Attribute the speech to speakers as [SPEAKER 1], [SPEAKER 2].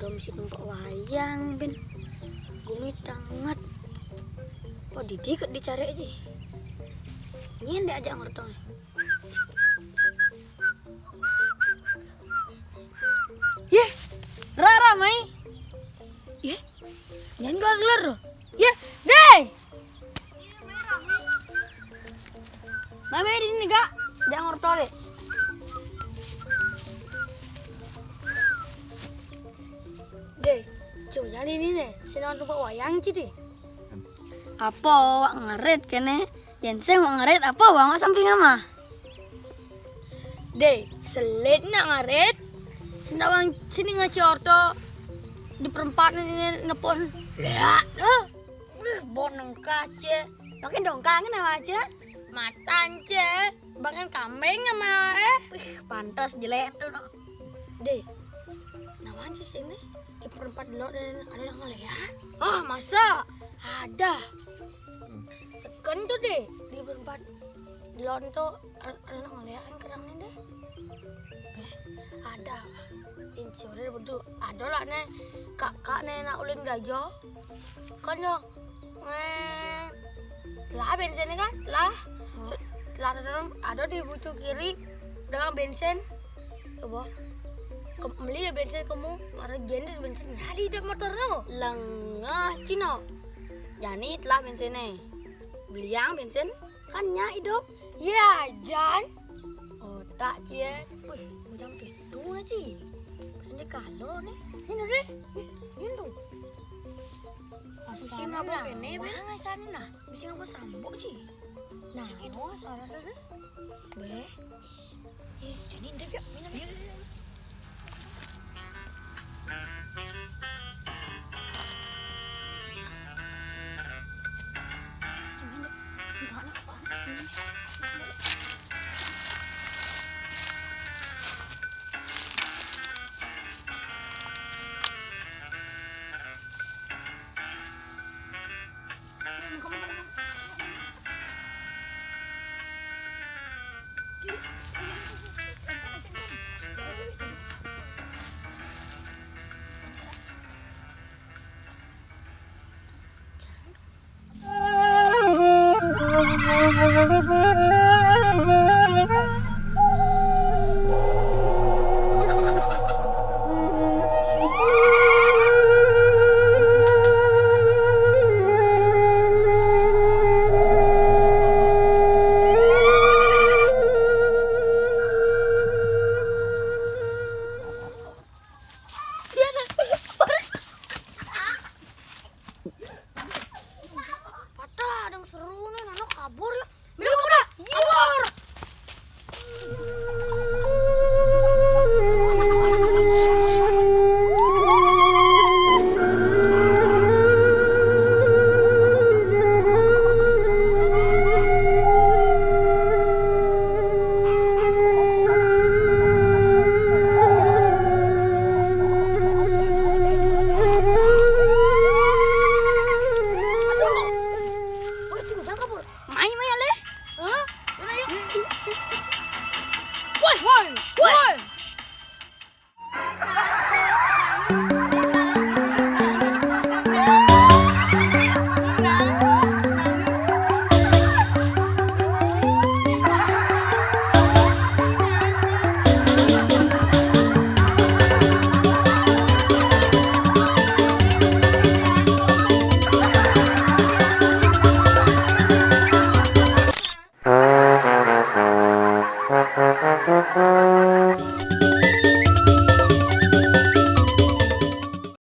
[SPEAKER 1] dom si tumpak wayang ben gumi tangat oh didik dicari aja nyen deh ajak ngertong ye rara mai ye nyen gelar ye deh mame di sini gak jangan ngertong deh deh cuma ini nih sinar tumpak wayang jadi apa wak ngaret kene Jensen wak ngaret apa wak samping ama deh selit nak ngaret sendawang sini ngaci orto di perempat ini nepon lihat boneng kaca makin dong kangen sama aja matan ce bahkan kambing sama pantas jelek tuh deh nawang sini di perempat dulu dan ada yang ngeliat oh masa ada sekan tuh deh di perempat dulu tuh ada yang ngeliat yang kerangnya deh ada insure betul ada lah nih kakak nih nak uling dajo kan yo telah bensin kan telah ada di pucuk kiri dengan bensin coba beli ya bensin kamu marah jenis bensin hari dah motor lo lengah cino jadi telah bensinnya beli yang bensin kan nya hidup ya jan otak cie wih jam itu aja sendiri kalau nih ini deh ini dong mesti ngapa ini bang sana nah mesti ngapa sambok sih nah itu salah deh be jadi deh ya minum